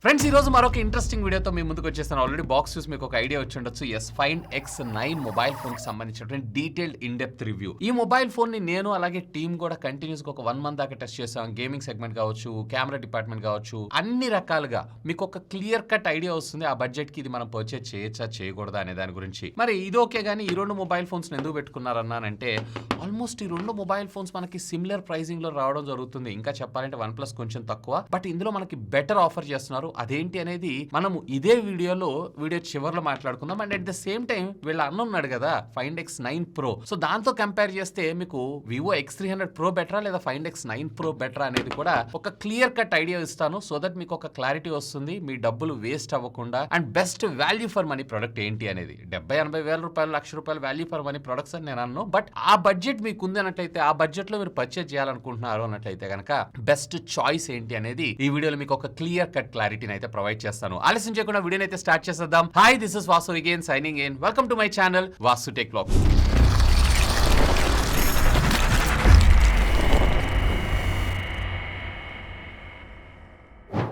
Friends ఈ రోజు మరొక ఇంట్రెస్టింగ్ వీడియోతో మీ ముందుకు వచ్చేస్తాను. ఆల్రెడీ బాక్స్ చూసి మీకు ఒక ఐడియా వచ్చి ఉండొచ్చు. ఫైండ్ X9 మొబైల్ ఫోన్ కి సంబంధించినటువంటి డీటెయిల్డ్ ఇన్ డెప్త్ రివ్యూ. ఈ మొబైల్ ఫోన్ ని నేను అలాగే టీమ్ కూడా కంటిన్యూస్ గా ఒక 1 మంత్ దాకా టెస్ట్ చేసాం. గేమింగ్ సెగ్మెంట్ కావచ్చు, కెమెరా డిపార్ట్మెంట్ కావచ్చు, అన్ని రకాలుగా మీకు ఒక క్లియర్ కట్ ఐడియా వస్తుంది. ఆ బడ్జెట్ కి ఇది మనం పర్చేజ్ చేయొచ్చా చేయకూడదా అనే దాని గురించి. మరి ఇది ఓకే గానీ ఈ రెండు మొబైల్ ఫోన్స్ ఎందుకు పెట్టుకున్నారన్నానంటే ఆల్మోస్ట్ ఈ రెండు మొబైల్ ఫోన్స్ మనకి సిమిలర్ ప్రైసింగ్ లో రావడం జరుగుతుంది. ఇంకా చెప్పాలంటే OnePlus కొంచెం తక్కువ, బట్ ఇందులో మనకి బెటర్ ఆఫర్ చేస్తున్నారు. అదేంటి అనేది మనము ఇదే వీడియో చివరిలో మాట్లాడుకుందాం. And at the same time వీళ్ళ అన్న ఉన్నాడు కదా ఫైండ్ X9 Pro, సో దాంతో కంపేర్ చేస్తే మీకు Vivo X300 Pro బెటరా లేదా ఫైండ్ X9 Pro బెటరా అనేది కూడా ఒక క్లియర్ కట్ ఐడియా ఇస్తాను. సో దట్ మీకు ఒక క్లారిటీ వస్తుంది, మీ డబ్బులు వేస్ట్ అవ్వకుండా. And best value for money product ఏంటి అనేది. 70-80 వేల రూపాయలు, ₹1,00,000 వాల్యూ ఫర్ మనీ ప్రొడక్ట్స్ అని నేను అన్నాను. బట్ ఆ బడ్జెట్ మీకు ఉంది అన్నట్లయితే, ఆ బడ్జెట్ లో మీరు పర్చేజ్ చేయాలనుకుంటున్నారు అన్నట్లయితే కనుక బెస్ట్ చాయిస్ ఏంటి అనేది ఈ వీడియోలో మీకు ఒక క్లియర్ కట్ క్లారిటీని అయితే ప్రొవైడ్ చేస్తాను. ఆలస్యం చేయకుండా వీడియోని అయితే స్టార్ట్ చేసేద్దాం. Hi, this is Vasu again signing in. Welcome to my channel Vasu tech vlogs.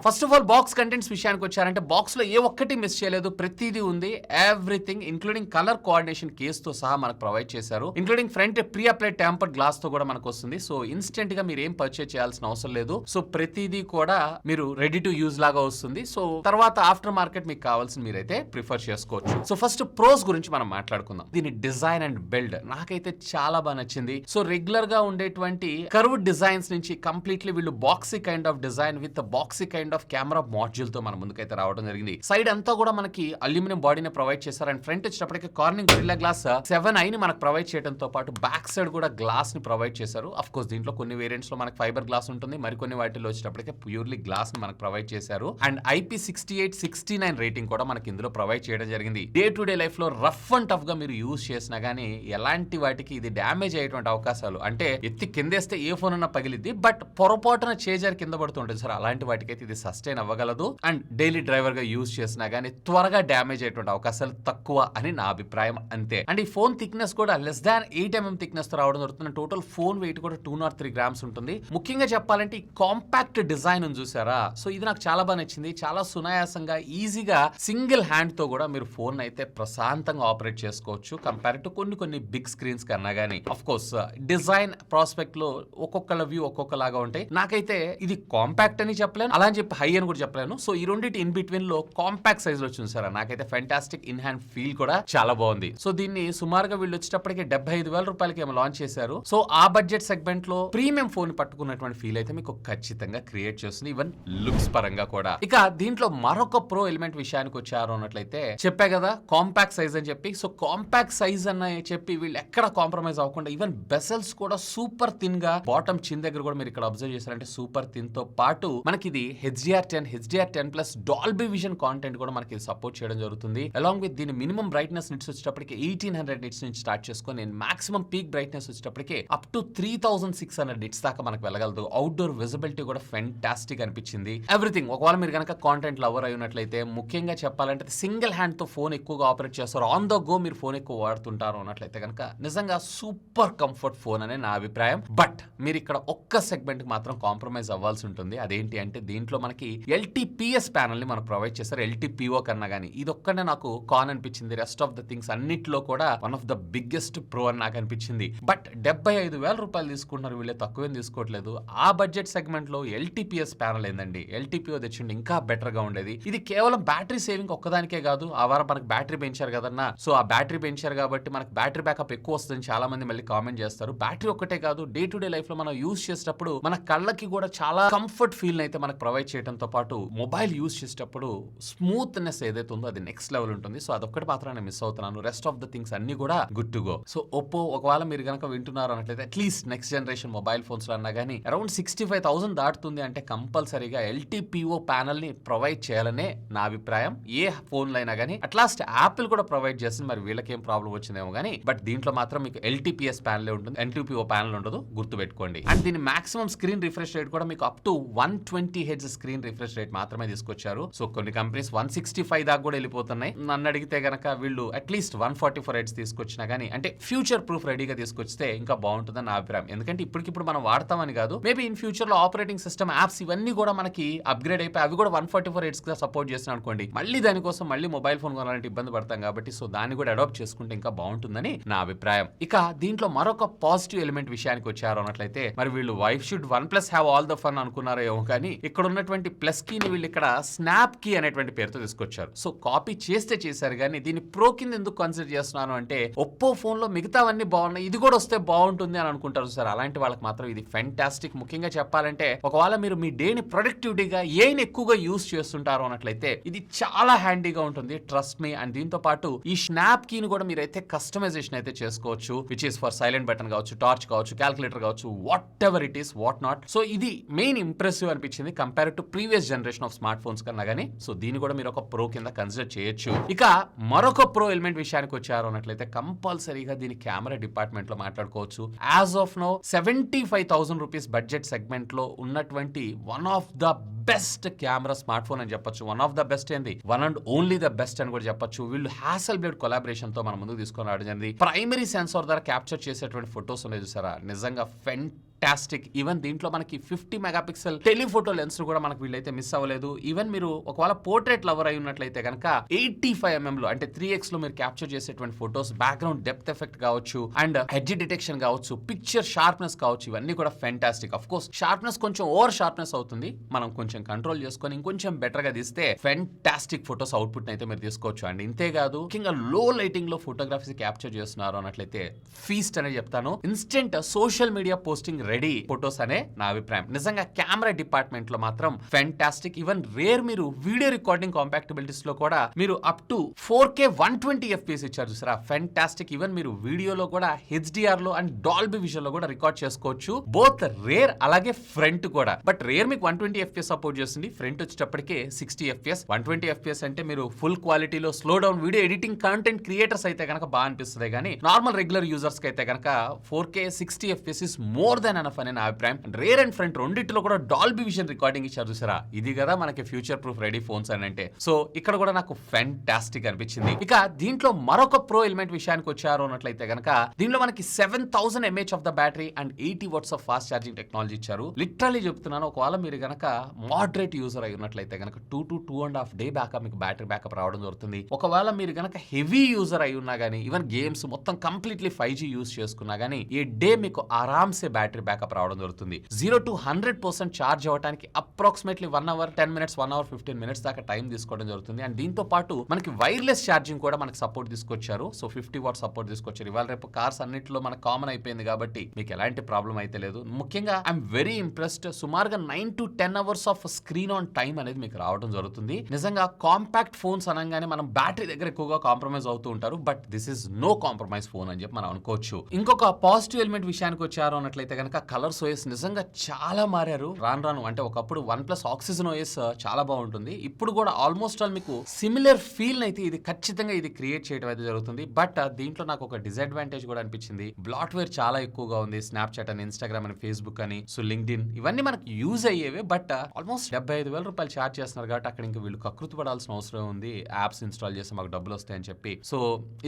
First of all box contents విషయానికి వచ్చారంటే బాక్స్ లో ఏ ఒక్కటి మిస్ చేయలేదు, ప్రతిదీ ఉంది. Everything including colour coordination case తో సహా మనకు ప్రొవైడ్ చేశారు. Including front pre applied tempered glass తో కూడా మనకు వస్తుంది. సో ఇన్స్టెంట్ గా మీరు ఏం పర్చేజ్ చేయాల్సిన అవసరం లేదు. సో ప్రతిదీ కూడా మీరు రెడీ టు యూజ్ లాగా వస్తుంది. సో తర్వాత ఆఫ్టర్ మార్కెట్ మీకు కావాల్సిన మీరైతే ప్రిఫర్ చేసుకోవచ్చు. సో ఫస్ట్ ప్రోస్ గురించి మనం మాట్లాడుకుందాం. దీని డిజైన్ అండ్ బిల్డ్ నాకైతే చాలా బాగా నచ్చింది. సో రెగ్యులర్ గా ఉండేటువంటి కర్వ్ డిజైన్స్ నుంచి కంప్లీట్లీ వీళ్ళు boxy kind of design with boxy kind of camera module తో మన ముందుకైతే రావడం జరిగింది. సైడ్ అంతా కూడా మనకి అల్యూమినియం బాడీని ప్రొవైడ్ చేశారు. అండ్ ఫ్రంట్ వచ్చేటప్పటికి కార్నింగ్ గొరిల్లా గ్లాస్ 7i ని మనకు ప్రొవైడ్ చేయడంతో పాటు బ్యాక్ సైడ్ కూడా గ్లాస్ ని ప్రొవైడ్ చేశారు. అఫ్ కోర్స్ దీంట్లో కొన్ని వేరియంట్స్ లో మనకి ఫైబర్ గ్లాస్ ఉంటుంది, మరికొన్ని వాటిలో వచ్చేటప్పటికి ప్యూర్లీ గ్లాస్ ని మనకు ప్రొవైడ్ చేశారు. అండ్ IP68-69 రేటింగ్ కూడా మనకి ఇందులో ప్రొవైడ్ చేయడం జరిగింది. డే టు డే లైఫ్ లో రఫ్ అండ్ టఫ్ గా మీరు యూజ్ చేసినా గానీ ఎలాంటి వాటికి ఇది డ్యామేజ్ అయ్యేటువంటి అవకాశాలు, అంటే ఎత్తి కిందేస్తే ఏ ఫోన్ అన్నా పగిలిద్ది, బట్ పొరపాటున చేజారి కింద పడుతుంటుంది సార్, అలాంటి వాటికైతే ఇది సస్టైన్ అవ్వగలదు. అండ్ డైలీ డ్రైవర్ గా యూజ్ చేసినా గానీ త్వరగా డ్యామేజ్ అయ్యేటువంటి అవకాశాలు తక్కువ అని నా అభిప్రాయం. అంతే. అండ్ ఈ ఫోన్ థిక్నెస్ కూడా లెస్ దాన్ 8mm థిక్నెస్ తో రావడం జరుగుతుంది. టోటల్ ఫోన్ వెయిట్ కూడా 203 grams ఉంటుంది. ముఖ్యంగా చెప్పాలంటే ఈ కాంపాక్ట్ డిజైన్ చూసారా, సో ఇది నాకు చాలా బాగా నచ్చింది. చాలా సునాయాసంగా ఈజీగా సింగిల్ హ్యాండ్ తో కూడా మీరు ఫోన్ అయితే ప్రశాంతంగా ఆపరేట్ చేసుకోవచ్చు కంపేర్ టు కొన్ని బిగ్ స్క్రీన్స్ కన్నా గానీ. అఫ్ కోర్స్ డిజైన్ ప్రాస్పెక్ట్ లో ఒక్కొక్కల వ్యూ ఒక్కొక్కలాగా ఉంటాయి. నాకైతే ఇది కాంపాక్ట్ అని చెప్పలేను, అలా అని చెప్పి హై అని కూడా చెప్పలేను. సో ఈ రెండింటి ఇన్ బిట్వీన్ లో కాంపాక్ట్ సైజ్ లో చూసారా, నాకైతే ఫెంటాస్టిక్ ఇన్ హ్యాండ్ ఫీల్ కూడా చాలా బాగుంది. సో దీన్ని సుమారుగా వీళ్ళు వచ్చేటప్పటికి 75,000 రూపాయలకి ఏమో లాంచ్ చేశారు. సో ఆ బడ్జెట్ సెగ్మెంట్ లో ప్రీమియం ఫోన్ పట్టుకున్నటువంటి ఫీల్ అయితే మీకు ఖచ్చితంగా క్రియేట్ చేస్తుంది, ఈవెన్ లుక్స్ పరంగా కూడా. ఇక దీంట్లో మరొక ప్రో ఎలిమెంట్ విషయానికి వచ్చారు అన్నట్లయితే, చెప్పా కదా కాంపాక్ట్ సైజ్ అని చెప్పి. సో కాంపాక్ట్ సైజ్ అన్న చెప్పి వీళ్ళు ఎక్కడ కాంప్రమైజ్ అవ్వకుండా ఈవెన్ బెసల్స్ కూడా సూపర్ థిన్ గా, బాటమ్ చిన్ దగ్గర కూడా మీరు ఇక్కడ అబ్జర్వ్ చేశారంటే సూపర్ థిన్ తో పాటు మనకి ఇది HDR10+ డాల్బీ విజన్ కాంటెంట్ కూడా మనకి సపోర్ట్ చేయడం జరుగుతుంది. అలాంగ్ విత్ దీని మినిమం బ్రైట్నెస్ నిట్స్ వచ్చేటప్పటికి 1800 నిట్స్ నుంచి స్టార్ట్ చేసుకొని మాక్సిమం పీక్ బ్రైట్నెస్ వచ్చేటప్పటికి అప్ టు 3600 నిట్స్ దాకా మనకు వెళ్ళగలదు. అవుట్డోర్ విజిబిలిటీ కూడా ఫెంటాస్టిక్ అనిపించింది. ఎవ్రీథింగ్. ఒకవేళ మీరు కనుక కాంటెంట్ లవర్ అయి ఉన్నట్లయితే, ముఖ్యంగా చెప్పాలంటే సింగిల్ హ్యాండ్ తో ఫోన్ ఎక్కువగా ఆపరేట్ చేస్తారు, ఆన్ ద గో మీరు ఫోన్ ఎక్కువ వాడుతుంటారు అన్నట్లయితే కనుక నిజంగా సూపర్ కంఫర్ట్ ఫోన్ అనే నా అభిప్రాయం. బట్ మీరు ఇక్కడ ఒక్క సెగ్మెంట్ కి మాత్రం కాంప్రమైజ్ అవ్వాల్సి ఉంటుంది. అదేంటి అంటే దీంట్లో మనకి LTPS ప్యానల్ ని మనకు ప్రొవైడ్ చేస్తారు, LTPO కన్నా గానీ. ఇది ఒక్కనే నాకు కాన్ అనిపించింది. రెస్ట్ ఆఫ్ ద థింగ్స్ అన్నిట్లో కూడా one of the biggest pro అని నాకు అనిపించింది. బట్ 75,000 రూపాయలు తీసుకుంటున్నారు వీళ్ళే, తక్కువేం తీసుకోవట్లేదు. ఆ బడ్జెట్ సెగ్మెంట్ లో LTPS ప్యానల్ ఏందండి, LTPO తెచ్చిండి ఇంకా బెటర్ గా ఉండేది. ఇది కేవలం బ్యాటరీ సేవింగ్ ఒక్కదానికే కాదు. ఆ వారం మనకు బ్యాటరీ పెంచారు కదన్నా, సో ఆ బ్యాటరీ పెంచారు కాబట్టి మనకు బ్యాటరీ బ్యాకప్ ఎక్కువ వస్తుందని చాలా మంది మళ్ళీ కామెంట్ చేస్తారు. బ్యాటరీ ఒక్కటే కాదు, డే టు డే లైఫ్ లో మనం యూజ్ చేసేటప్పుడు మన కళ్ళకి కూడా చాలా కంఫర్ట్ ఫీల్ అయితే మనకు ప్రొవైడ్ చేయడంతో పాటు మొబైల్ యూజ్ చేసేటప్పుడు స్మూత్నెస్ ఏదైతే ఉందో అది నెక్స్ట్ లెవెల్ ఉంటుంది. సో అదొక్కటి మాత్రమే మిస్ అవుతున్నాను. రెస్ట్ ఆఫ్ ద థింగ్స్ అన్ని కూడా good to go. So Oppo ఒకవేళ మీరు కనుక వింటున్నారు అన్నట్లయితే at least next generation mobile phones లో అన్నా కానీ అరౌండ్ 65,000 దాటుతుంది అంటే కంపల్సరీగా LTPO ప్యానల్ ని ప్రొవైడ్ చేయాలనే నా అభిప్రాయం. ఏ ఫోన్ లో అయినా కానీ అట్లాస్ట్ యాపిల్ కూడా ప్రొవైడ్ చేస్తుంది, మరి వీళ్ళకేం ప్రాబ్లం వచ్చిందేమో కానీ. బట్ దీంట్లో మాత్రం మీకు LTPS ప్యానల్ ఉంటుంది, LTPO ప్యానల్ ఉండదు, గుర్తుపెట్టుకోండి. అండ్ దీని మాక్సిమం స్క్రీన్ రిఫ్రెష్ రేట్ కూడా మీకు up to 120 Hz screen refresh rate మాత్రమే తీసుకొచ్చారు. సో కొన్ని కంపెనీస్ 165 దాకా కూడా వెళ్ళిపోతున్నాయి. నన్ను అడిగితే గనక వీళ్ళు అట్లీస్ట్ 144 హెడ్స్ తీసుకొచ్చినా గానీ, అంటే ఫ్యూచర్ ప్రూఫ్ రెడీగా తీసుకొస్తే ఇంకా బాగుంటుందని నా అభిప్రాయం. ఎందుకంటే ఇప్పటికిప్పుడు మనం వాడతామని కాదు, మేబీ ఇన్ ఫ్యూచర్ లో ఆపరేటింగ్ సిస్టమ్ యాప్స్ ఇవన్నీ కూడా మనకి అప్గ్రేడ్ అయిపోయి అవి కూడా 144 హెడ్స్ గా సపోర్ట్ చేసిన అనుకోండి, మళ్ళీ దానికోసం మళ్ళీ మొబైల్ ఫోన్ కొనాలంటే ఇబ్బంది పడతాం కాబట్టి సో దాన్ని కూడా అడాప్ట్ చేసుకుంటే ఇంకా బాగుంటుందని నా అభిప్రాయం. ఇక దీంట్లో మరొక పాజిటివ్ ఎలిమెంట్ విషయానికి వచ్చారు అన్నట్లయితే, మరి వీళ్ళు wife should OnePlus have all the fun అనుకున్నారో ఏమో కానీ ఇక్కడ ఉన్నటువంటి ప్లస్ కీని వీళ్ళు ఇక్కడ స్నాప్ కీ అనేటువంటి పేరుతో తీసుకొచ్చారు. సో కాపీ చేస్తే చేశారు కానీ దీన్ని ప్రో కింద ఎందుకు కన్సిడర్ చేస్తున్నాను అంటే, ఒప్పో ఫోన్ లో మిగతావన్నీ బాగున్నాయి, ఇది కూడా వస్తే బాగుంటుంది అని అనుకుంటారు సార్. అలాంటి వాళ్ళకి మాత్రం ఇది ఫెంటాస్టిక్. ముఖ్యంగా చెప్పాలంటే ఒకవేళ మీరు మీ డేని ప్రొడక్టివిటీగా ఏం ఎక్కువగా యూస్ చేస్తుంటారో అన్నట్లయితే ఇది చాలా హ్యాండీగా ఉంటుంది, ట్రస్ట్ మీ. అండ్ దీంతో పాటు ఈ స్నాప్ కీని కూడా మీరైతే కస్టమైజేషన్ అయితే చేసుకోవచ్చు, which is for silent button కావచ్చు, టార్చ్ కావచ్చు, క్యాల్కులేటర్ కావచ్చు, what ever it is, what not. So ఇది మెయిన్ ఇంప్రెసివ్ అనిపించింది compare to previous generation of smart phones కన్నా గానీ. సో దీన్ని కూడా మీరు ఒక ప్రో కింద కన్సిడర్ చేయొచ్చు. ఇక మరొక ప్రో ఎలిమెంట్ విషయానికి వచ్చారు అన్నట్లయితే కంపల్సరీగా దీని కెమెరా డిపార్ట్మెంట్ లో మాట్లాడుకోవచ్చు. As of now 75,000 rupees budget segment లో ఉన్నటువంటి one of the best camera smartphone అని చెప్పొచ్చు. వన్ ఆఫ్ ద బెస్ట్ ఏంది, one and only the best అని కూడా చెప్పొచ్చు. వీళ్ళు హ్యాసెల్బ్లేడ్ కొలాబరేషన్ తో మన ముందుకు తీసుకొని రావడం జరిగింది. ప్రైమరీ సెన్సార్ ద్వారా క్యాప్చర్ చేసేటువంటి ఫొటోస్ ఉన్నాయి చూసారా, నిజంగా ఫెంటాస్టిక్. ఈవెన్ దీంట్లో మనకి 50 మెగాపిక్సెల్ టెలిఫోటో లెన్స్ కూడా మనకు వీళ్ళైతే మిస్ అవ్వలేదు. ఈవెన్ మీరు ఒకవేళ పోర్ట్రేట్ లవర్ అయి ఉన్నట్లయితే కనుక 85mm లో అంటే 3x లో మీరు క్యాప్చర్ చేసేటువంటి ఫొటోస్, బ్యాక్గ్రౌండ్ డెప్త్ ఎఫెక్ట్ కావచ్చు, అండ్ ఎడ్జ్ డిటెక్షన్ కావచ్చు, పిక్చర్ షార్ప్నెస్ కావచ్చు, ఇవన్నీ కూడా ఫెంటాస్టిక్. ఆఫ్ కోర్స్ షార్ప్నెస్ కొంచెం ఓవర్ షార్ప్నెస్ అవుతుంది, మనం కొంచెం కంట్రోల్ చేసుకొని ఇంకొంచెం బెటర్ గా తీస్తే ఫెంటాస్టిక్ ఫొటోస్ అవుట్పుట్ అయితే మీరు తీసుకోవచ్చు. అండ్ ఇంతేకాదు ముఖ్యంగా లో లైటింగ్ లో ఫోటోగ్రఫీస్ క్యాప్చర్ చేస్తున్నారు అన్నట్లయితే ఫీస్ట్ అనే చెప్తాను. Instant social media posting ready photos అనే నా అభిప్రాయం. నిజంగా కెమెరా డిపార్ట్మెంట్ లో మాత్రం ఫెంటాస్టిక్. ఈవెన్ రేర్ మీరు వీడియో రికార్డింగ్ కాంపాక్టబిలిటీస్ లో కూడా మీరు అప్ టు 4K 120 FPS ఇచ్చారు చూసారా, ఫెంటాస్టిక్. ఈవెన్ మీరు వీడియోలో కూడా HDR లో అండ్ డాల్బీ విజన్ లో కూడా రికార్డ్ చేసుకోవచ్చు, బోత్ రేర్ అలాగే ఫ్రంట్ కూడా. బట్ రేర్ మీకు 120 FPS సపోర్ట్ చేస్తుంది, ఫ్రంట్ వచ్చేటప్పటికే 60 FPS. 120 FPS అంటే మీరు ఫుల్ క్వాలిటీలో slow down video editing content creators అయితే కనుక బాగా అనిపిస్తుంది, కానీ నార్మల్ రెగ్యులర్ యూజర్స్ కి అయితే కనుక 4K 60 FPS is more than enough అని నా అభిప్రాయం. రేర్ అండ్ ఫ్రంట్ రెండిట్లో కూడా డాల్బీ విజన్ రికార్డింగ్ ఇచ్చారు చూసారా, ఇది కదా మనకి ఫ్యూచర్ ప్రూఫ్ రెడీ ఫోన్స్ అని అంటే. సో ఇక్కడ కూడా నాకు ఫెంటాస్టిక్ అనిపించింది. ఇక దీంట్లో మరొక ప్రో ఎలిమెంట్ విషయానికి వచ్చారు అన్నట్లయితే కనుక దీంట్లో మనకి 7000 mAh of the battery and 80 watts of fast charging technology ఇచ్చారు. లిటరలీ చెప్తున్నాను, ఒకవేళ మీరు గనక మోడరేట్ యూజర్ అయి ఉన్నట్లయితే కనుక 2 to 2.5 day బ్యాకప్ మీకు బ్యాటరీ బ్యాకప్ రావడం జరుగుతుంది. ఒకవేళ మీరు గనక హెవీ యూజర్ అయి ఉన్నా గానీ, ఈవెన్ గేమ్స్ మొత్తం కంప్లీట్లీ 5G యూజ్ చేసుకున్నా గానీ ఏ డే మీకు ఆరామ్సే బ్యాటరీ బ్యాకప్ రావడం జరుగుతుంది. 0 to 100% ఛార్జ్ అవ్వడానికి approximately 1 hour 10 minutes 1 hour 15 minutes దాకా టైం తీసుకోవడం జరుగుతుంది. అండ్ దీంతో పాటు మనకి వైర్లెస్ ఛార్జింగ్ కూడా మనకి సపోర్ట్ తీసుకొచ్చారు. సో 50 watts సపోర్ట్ తీసుకొచ్చారు. ఇవాళ రేపు కార్స్ అన్నింటిలో మనకు కామన్ అయిపోయింది కాబట్టి మీకు ఎలాంటి ప్రాబ్లం అయితే లేదు. ముఖ్యంగా ఐఎమ్ వెరీ ఇంప్రెస్డ్. సుమారుగా 9 to 10 hours off screen on time అనేది మీకు రావడం జరుగుతుంది. నిజంగా కాంపాక్ట్ ఫోన్స్ అనగానే మనం బ్యాటరీ దగ్గర ఎక్కువగా కాంప్రమైజ్ అవుతూ ఉంటారు, but this is no compromise phone అని చెప్పి మనం అనుకోవచ్చు. ఇంకొక పాజిటివ్ ఎలిమెంట్ విషయానికి వచ్చారు అన్నట్లయితే కనుక కలర్స్ OS నిజంగా చాలా మారారు రాను. అంటే ఒకప్పుడు OnePlus Oxygen OS చాలా బాగుంటుంది, ఇప్పుడు కూడా ఆల్మోస్ట్ ఆల్ మీకు సిమిలర్ ఫీల్ అయితే ఇది ఖచ్చితంగా ఇది క్రియేట్ చేయడం అయితే జరుగుతుంది. బట్ దీంట్లో నాకు ఒక డిసడ్వాంటేజ్ కూడా అనిపించింది. బ్లాట్వేర్ చాలా ఎక్కువగా ఉంది. స్నాప్చాట్ అని, ఇన్స్టాగ్రామ్ అని, ఫేస్బుక్ అని, సో లింక్డ్ఇన్ ఇవన్నీ మనకి యూజ్ అయ్యేవే, బట్ ఆల్మోస్ట్ 75,000 రూపాయలు ఛార్జ్ చేస్తున్నారు కాబట్టి అక్కడ ఇంకా వీళ్ళు కకృతి పడాల్సిన అవసరం ఉంది. యాప్స్ ఇన్స్టాల్ చేస్తే మాకు డబ్బులు వస్తాయని చెప్పి. సో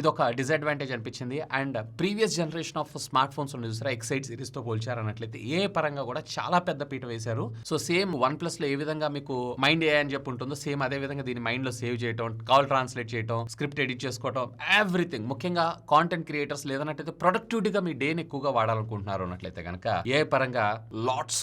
ఇది ఒక డిసడ్వాంటేజ్ అనిపించింది. And previous generation of smart phones చూసారా, X8 సిరీస్ తో పోల్చారు అన్నట్లయితే ఏ పరంగా కూడా చాలా పెద్ద పీట వేశారు. సో సేమ్ OnePlus లో ఏ విధంగా మీకు మైండ్ ఏ అని చెప్పి ఉంటుందో సేమ్ అదే విధంగా దీని మైండ్ లో సేవ్ చేయడం, కాల్ ట్రాన్స్లేట్ చేయడం, స్క్రిప్ట్ ఎడిట్ చేసుకోవడం, ఎవ్రీథింగ్. ముఖ్యంగా కాంటెంట్ క్రియేటర్స్ లేదన్నట్లయితే ప్రొడక్టివిటీగా మీ డేని ఎక్కువగా వాడాలనుకుంటున్నారు అన్నట్లయితే కనుక ఏ పరంగా లాట్స్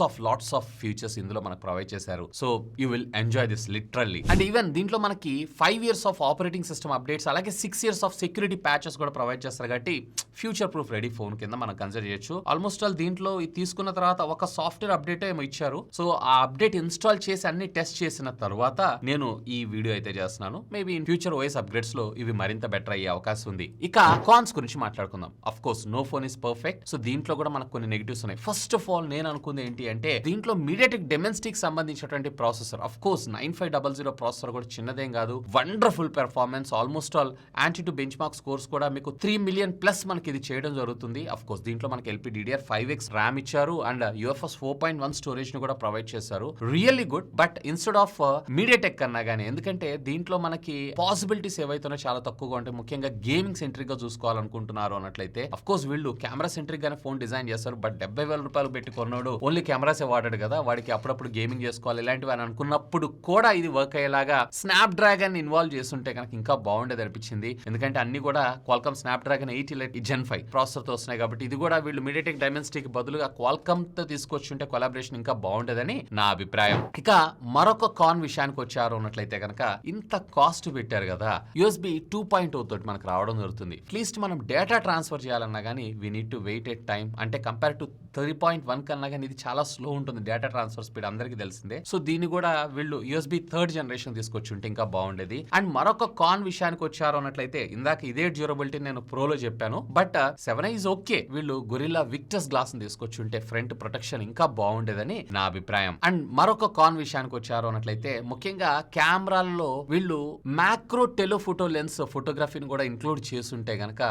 ఆఫ్ ఫీచర్స్ ఇందులో మనకు ప్రొవైడ్ చేశారు. So you will enjoy this literally. And even దీంట్లో మనకి 5 years of operating system updates అలాగే 6 years ఆఫ్ సెక్యూరిటీ ప్యాచెస్ కూడా ప్రొవైడ్ చేస్తారు కాబట్టి ఫ్యూచర్ ప్రూఫ్ రెడీ ఫోన్ కింద మనం కన్సిడర్ చేయొచ్చు. ఆల్మోస్ట్ ఆల్ దీంట్లో ఇది తీసుకున్న తర్వాత ఒక సాఫ్ట్వేర్ అప్డేట్ ఏమో ఇచ్చారు. సో ఆ అప్డేట్ ఇన్స్టాల్ చేసి అన్ని టెస్ట్ చేసిన తర్వాత నేను ఈ వీడియో అయితే చేస్తున్నాను. Maybe in future OS upgrades లో ఇవి మరింత బెటర్ అయ్యే అవకాశం ఉంది. ఇక కాన్స్ గురించి మాట్లాడుకుందాం. Of course no phone is perfect. So దీంట్లో కూడా మనకు కొన్ని నెగిటివ్స్ ఉన్నాయి. ఫస్ట్ ఆఫ్ ఆల్ నేను అనుకుంది ఏంటి అంటే దీంట్లో మీడియాటెక్ డెమెన్స్టిక్ సంబంధించినటువంటి ప్రాసెసర్. అఫ్ కోర్స్ 9500 ప్రాసెసర్ కూడా చిన్నదేం కాదు, wonderful performance. Almost all anti to bench mark scores కూడా మీకు 3 million+ మనకి ఇది చేయడం జరుగుతుంది. అఫ్ కోర్స్ దీంట్లో మనకి LPDDR5X RAM ర్యామ్ ఇచ్చారు అండ్ UFS 4.1 స్టోరేజ్ ని కూడా ప్రొవైడ్ చేశారు. Really good. But instead of MediaTek అన్నా కానీ, ఎందుకంటే దీంట్లో మనకి పాసిబిలిటీస్ ఏవైతే చాలా తక్కువగా ఉంటాయి, ముఖ్యంగా గేమింగ్ సెంట్రిక్ గా చూసుకోవాలనుకుంటున్నారు అన్నట్లయితే అఫ్ కోర్స్ వీళ్ళు కెమెరా సెంట్రిక్ గానే ఫోన్ డిజైన్ చేస్తారు. బట్ 70,000 రూపాయలు పెట్టి కొన్నాడు ఓన్లీ కెమెరాసే వాడాడు కదా, వాడికి అప్పుడప్పుడు గేమింగ్ చేసుకోవాలి ఇలాంటివి అని అనుకున్నప్పుడు కూడా ఇది వర్క్ అయ్యేలాగా స్నాప్ డ్రాగన్ ఇన్వాల్వ్ చేస్తుంటే కనుక ఇంకా బాగుండేది అనిపించింది. ఎందుకంటే అన్ని కూడా Qualcomm snap dragon 8 Gen 5 processor తో వస్తున్నాయి కాబట్టి ఇది కూడా వీళ్ళు మీడియాటెక్ డైమెన్సిటీకి బదులుగా క్వాల్కమ్ తో తీసుకొచ్చుంటే కొలాబరేషన్ ఇంకా బాగుండేదని నా అభిప్రాయం. ఇక మరొక కాన్ విషయానికి వచ్చారు అన్నట్లయితే కనుక ఇంత కాస్ట్ పెట్టారు కదా, USB 2.0 తోటి మనకు రావడం జరుగుతుంది. అట్లీస్ట్ మనం డేటా ట్రాన్స్ఫర్ చేయాలన్నా కానీ we need to wait at time. అంటే కంపేర్ టు 3.1 కన్నా కానీ ఇది చాలా స్లో ఉంటుంది డేటా ట్రాన్స్ఫర్ స్పీడ్, అందరికీ తెలిసిందే. సో దీన్ని కూడా వీళ్ళు USB 3rd జనరేషన్ తీసుకొచ్చి ఉంటే ఇంకా బాగుండేది. అండ్ మరొక కాన్ విషయానికి వచ్చారు అన్నట్లయితే ఇందాక ఇదే డ్యూరబిలిటీ నేను ప్రోలో చెప్పాను, బట్ 7i is ఓకే. వీళ్ళు గొరిల్లా విక్టస్ గ్లాస్ ని తీసుకొచ్చి ఉంటే ఫ్రంట్ ప్రొటెక్షన్ ఇంకా బాగుండేదని నా అభిప్రాయం. అండ్ మరొక కాన్ విషయానికి వచ్చారు అన్నట్లయితే ముఖ్యంగా కెమెరాల్లో వీళ్ళు మ్యాక్రో టెలిఫోటో లెన్స్ ఫోటోగ్రఫీని కూడా ఇంక్లూడ్ చేస్తుంటే గనక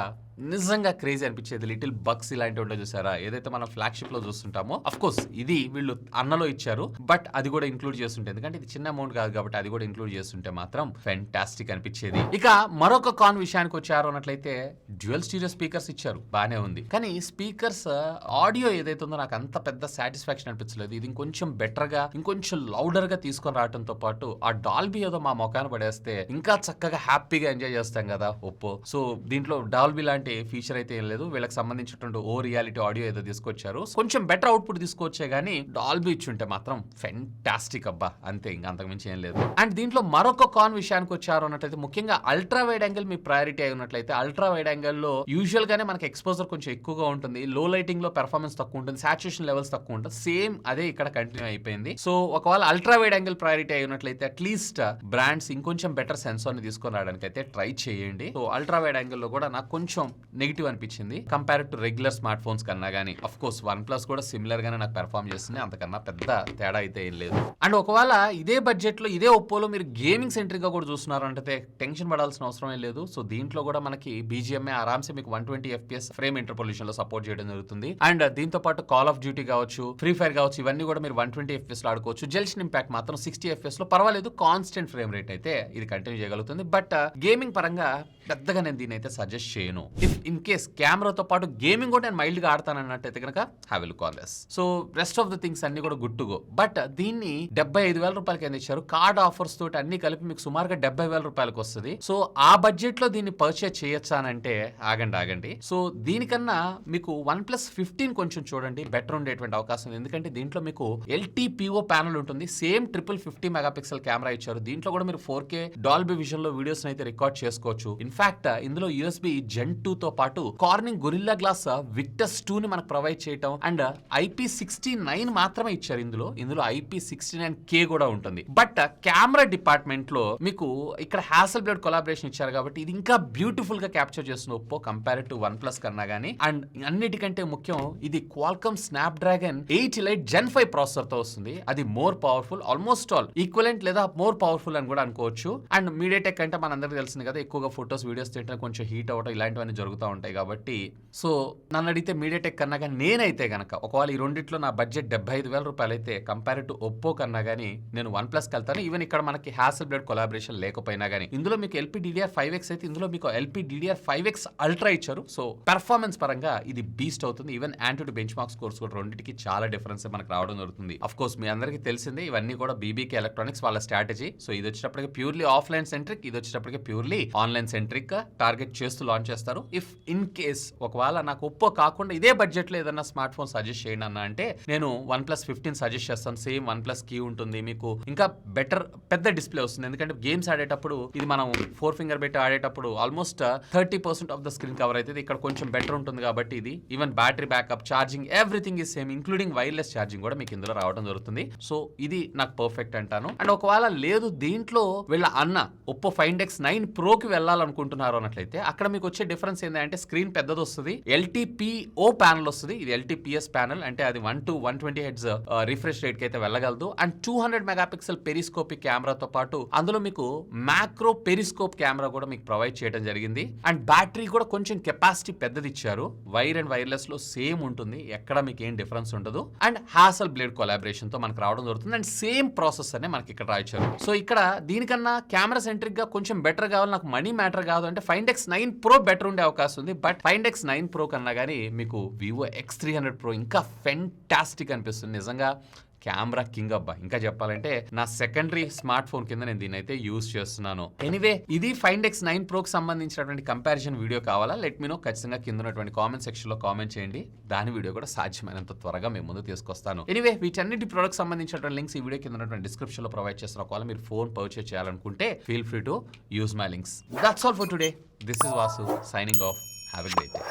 నిజంగా క్రేజీ అనిపించేది. లిటిల్ బగ్స్ ఇలాంటివి ఉంటాయి చూసారా, ఏదైతే మనం ఫ్లాగ్షిప్ లో చూస్తుంటామో, అఫ్ కోర్స్ ఇది వీళ్ళు అన్నలో ఇచ్చారు, బట్ అది కూడా ఇంక్లూడ్ చేస్తుంటే, ఎందుకంటే ఇది చిన్న అమౌంట్ కాదు కాబట్టి అది కూడా ఇంక్లూడ్ చేస్తుంటే మాత్రం ఫెంటాస్టిక్ అనిపించేది. ఇక మరొక కాన్ విషయానికి వచ్చారు అన్నట్లయితే డ్యూయల్ స్టీరియో స్పీకర్స్ ఇచ్చారు, బానే ఉంది. కానీ స్పీకర్స్ ఆడియో ఏదైతే ఉందో నాకు అంత పెద్ద సాటిస్ఫాక్షన్ అనిపించలేదు. ఇది ఇంకొంచెం బెటర్ గా ఇంకొంచెం లౌడర్ గా తీసుకొని రావడంతో పాటు ఆ డాల్బీ ఏదో మా మొఖాన్ని పడేస్తే ఇంకా చక్కగా హ్యాపీగా ఎంజాయ్ చేస్తాం కదా ఒప్పో. సో దీంట్లో డాల్బీ లాంటి ఫీచర్ అయితే ఏం లేదు. వీళ్ళకి సంబంధించినటువంటి ఓ రియాలిటీ ఆడియో ఏదో తీసుకొచ్చారు, కొంచెం బెటర్ అవుట్పుట్ తీసుకొచ్చే గానీ డాల్బీ ఇచ్చుంటే మాత్రం ఫెంటాస్టిక్ అబ్బా, అంతే, ఇంకా అంతకుమించి ఏం లేదు. అండ్ దీంట్లో మరొక కాన్ విషయానికి వచ్చారు అన్నట్లయితే ముఖ్యంగా అల్ట్రా వైడ్ యాంగిల్ మీ ప్రయారిటీ అయి ఉన్నట్లయితే అల్ట్రా వైడ్ యాంగిల్ లో యూజువల్ గానే మనకి ఎక్స్పోజర్ కొంచెం ఎక్కువగా ఉంటుంది, లో లైటింగ్ లో పెర్ఫార్మెన్స్ తక్కువ ఉంటుంది, సాచురేషన్ లెవెల్స్ తక్కువ ఉంటుంది. సేమ్ అదే ఇక్కడ కంటిన్యూ అయిపోయింది. సో ఒకవేళ అల్ట్రా వైడ్ యాంగిల్ ప్రయారిటీ అయి ఉన్నట్లయితే అట్లీస్ట్ బ్రాండ్స్ ఇంకొంచెం బెటర్ సెన్సార్ ని తీసుకొని రావడానికి అయితే ట్రై చేయండి. సో అల్ట్రా వైడ్ యాంగిల్ లో కూడా నాకు కొంచెం నెగిటివ్ అనిపించింది compare to regular smart phones కన్నా గానీ. అఫ్ కోర్స్ OnePlus కూడా సిమిలర్ గానే నాకు పెర్ఫార్మ్ చేస్తుంది, అంతకన్నా పెద్ద తేడా అయితే ఏం లేదు. అండ్ ఒకవేళ ఇదే బడ్జెట్ లో ఇదే ఒప్పోలో మీరు గేమింగ్ సెంట్రిక్ గా కూడా చూస్తున్నారు అంటే టెన్షన్ పడాల్సిన అవసరం ఏం లేదు. సో దీంట్లో కూడా మనకి BGMA ఆరామ్సే మీకు 120 FPS ఫ్రేమ్ ఇంటర్పోలేషన్ లో సపోర్ట్ చేయడం జరుగుతుంది. అండ్ దీంతో పాటు కాల్ ఆఫ్ డ్యూటీ కావచ్చు, ఫ్రీ ఫైర్ కావచ్చు, ఇవన్నీ కూడా మీరు 120 FPS లో ఆడుకోవచ్చు. జెల్షన్ ఇంపాక్ట్ మాత్రం 60 FPS లో పర్వాలేదు, కాన్స్టెంట్ ఫ్రేమ్ రేట్ అయితే ఇది కంటిన్యూ చేయగలుగుతుంది. బట్ గేమింగ్ పరంగా పెద్దగా నేను దీని అయితే సజెస్ట్ చేయను. ఇఫ్ ఇన్ కేస్ కెమెరాతో పాటు గేమింగ్ కూడా నేను మైల్డ్ గా ఆడతాను అన్నట్టయితే కనుక have a look on this. So rest of the things అన్ని కూడా గుడ్ టు గో. బట్ దీన్ని 75,000 రూపాయలకి ఎంత ఇచ్చారు, కార్డ్ ఆఫర్స్ తోటి అన్ని కలిపి మీకు సుమారుగా 70,000 రూపాయలకు వస్తుంది. సో ఆ బడ్జెట్ లో దీన్ని పర్చేజ్ చేయొచ్చా అని అంటే ఆగండి. సో దీనికన్నా మీకు OnePlus 15 కొంచెం చూడండి, బెటర్ ఉండేటువంటి అవకాశం ఉంది. ఎందుకంటే దీంట్లో మీకు LTPO ప్యానల్ ఉంటుంది, సేమ్ 50 మెగాపిక్సెల్ కెమెరా ఇచ్చారు. దీంట్లో కూడా మీరు 4K డాల్బీ విజన్ లో వీడియోస్ అయితే రికార్డ్ చేసుకోవచ్చు. ఇన్ఫాక్ట్ ఇందులో USB Gen 2 తో పాటు కార్నింగ్ గొరిల్లా గ్లాస్ విక్టస్ 2 ని మనకు ప్రొవైడ్ చేయటం అండ్ IP69 మాత్రమే ఇచ్చారు. ఇందులో IP69K కూడా ఉంటుంది. బట్ కెమెరా డిపార్ట్మెంట్ లో మీకు ఇక్కడ హ్యాసెల్బ్లేడ్ కొలాబరేషన్ ఇచ్చారు కాబట్టి ఇది ఇంకా బ్యూటిఫుల్ గా క్యాప్చర్ చేస్తుంది ఒప్పో కంపేర్ టు OnePlus కన్నా గానీ. అండ్ అన్నిటికంటే ముఖ్యం ఇది Qualcomm snap dragon 8 Elite Gen 5 processor తో వస్తుంది. అది more powerful, almost all equivalent లేదా మోర్ పవర్ఫుల్ అని కూడా అనుకోవచ్చు. అండ్ మీడియాటెక్ అంటే మనందరికీ తెలిసింది కదా, ఎక్కువగా ఫొటోస్ వీడియోస్ తింటే కొంచెం హీట్ అవడం ఇలాంటివన్నీ జరుగుతూ ఉంటాయి కాబట్టి. సో నన్ను అడిగితే మీడియాటెక్ కన్నా కానీ నేనైతే గనక ఒకవేళ ఈ రెండిట్లో నా బడ్జెట్ 75,000 రూపాయలు అయితే కంపేర్ టు ఒప్పో కన్నా కానీ నేను OnePlus కి వెళ్తాను. ఈవెన్ ఇక్కడ మనకి హ్యాసెల్బ్లేడ్ కొలాబరేషన్ లేకపోయినా కానీ ఇందులో మీకు LPDDR5X అయితే ఇందులో మీకు LPDDR5X అల్ట్రా ఇచ్చారు. సో పెర్ఫార్మెన్స్ పరంగా ఇది బీస్ట్ అవుతుంది. Even anti to bench mark scores కూడా రెండింటికి చాలా డిఫరెన్స్ మనకు రావడం జరుగుతుంది. అఫ్ కోర్స్ మీ అందరికీ తెలిసిందే ఇవన్నీ కూడా BBK ఎలక్ట్రానిక్స్ వాళ్ళ స్ట్రాటజీ. సో ఇది వచ్చేటప్పటికి ప్యూర్లీ ఆఫ్లైన్ సెంట్రిక్, ఇది వచ్చేటప్పటికి ప్యూర్లీ ఆన్లైన్ సెంట్రిక్ టార్గెట్ చేస్తూ లాంచ్ చేస్తారు. ఇఫ్ ఇన్ కేస్ ఒకవేళ నాకు ఒప్పో కాకుండా ఇదే బడ్జెట్ లో ఏదన్నా స్మార్ట్ ఫోన్ సజెస్ట్ చేయండి అన్న అంటే నేను OnePlus 15 సజెస్ట్ చేస్తాను. సేమ్ OnePlus కీ ఉంటుంది, మీకు ఇంకా బెటర్ పెద్ద డిస్ప్లే వస్తుంది. ఎందుకంటే గేమ్స్ ఆడేటప్పుడు ఇది మనం 4 ఫింగర్ పెట్టి ఆడేటప్పుడు almost 30% of the screen cover అయితే ఇక్కడ కొంచెం బెటర్ ఉంటుంది కాబట్టి ఇది even battery backup, charging, everything is same, including wireless charging కూడా మీకు ఇందులో రావడం జరుగుతుంది. సో ఇది నాకు పర్ఫెక్ట్ అంటాను. అండ్ ఒకవేళ లేదు దీంట్లో వీళ్ళ అన్న ఒప్పో Find X9 Pro కి వెళ్ళాలనుకుంటున్నారు అన్నట్లయితే అక్కడ మీకు వచ్చే డిఫరెన్స్ ఏంటంటే స్క్రీన్ పెద్దది వస్తుంది, LTPO ప్యానల్ వస్తుంది, ఇది LTPS ప్యానల్ అంటే అది 1 to 120 హెడ్స్ రిఫ్రెష్ రేట్ కి అయితే వెళ్ళగలదు. అండ్ 200 మెగాపిక్సెల్ పెరిస్కోపిక్ కెమెరాతో పాటు అందులో మీకు మ్యాక్రో పెరిస్కోప్ కెమెరా కూడా మీకు ప్రొవైడ్ చేయడం జరిగింది. అండ్ బ్యాటరీ కూడా కొంచెం కెపాసిటీ పెద్దది ఇచ్చారు. వైర్ అండ్ వైర్లెస్ లో సేమ్ ఉంటుంది, ఎక్కడ మీకు ఏం డిఫరెన్స్ ఉండదు. అండ్ హాసల్ బ్లేడ్ కొలాబరేషన్ తో మనకు రావడం జరుగుతుంది. అండ్ సేమ్ ప్రాసెసర్ నే మనకి ఇక్కడ రాయించారు. సో ఇక్కడ దీనికన్నా కెమెరా సెంట్రిక్ గా కొంచెం బెటర్ కావాలి, నాకు మనీ మ్యాటర్ కాదు అంటే Find X9 Pro బెటర్ ఉండే అవకాశం ఉంది. బట్ Find X9 Pro కన్నా కానీ మీకు Vivo X300 Pro ఇంకా ఫెంటాస్టిక్ అనిపిస్తుంది. నిజంగా కెమెరా కింగ్ అబ్బా. ఇంకా చెప్పాలంటే నా సెకండరీ స్మార్ట్ ఫోన్ కింద నేను దీన్ని అయితే యూజ్ చేస్తున్నాను. ఎనీవే ఇది Find X9 Pro కి సంబంధించినటువంటి కంపారిజన్ వీడియో కావాలా లెట్ మీ నో. ఖచ్చితంగా కింద ఉన్నటువంటి కామెంట్ సెక్షన్ లో కామెంట్ చేయండి. దాని వీడియో కూడా సాధ్యమైనంత త్వరగా మేము ముందు తీసుకొస్తాను. ఎనీవే వీటన్నిటి ప్రొడక్ట్స్ సంబంధించినటువంటి లింక్స్ ఈ వీడియో కింద ఉన్నటువంటి డిస్క్రిప్షన్ లో ప్రొవైడ్ చేస్తున్న ఒకవేళ మీరు ఫోన్ పర్చేస్ చేయాలనుకుంటే feel free to use my links. That's all for today. This is Vasu signing off. Have a great day.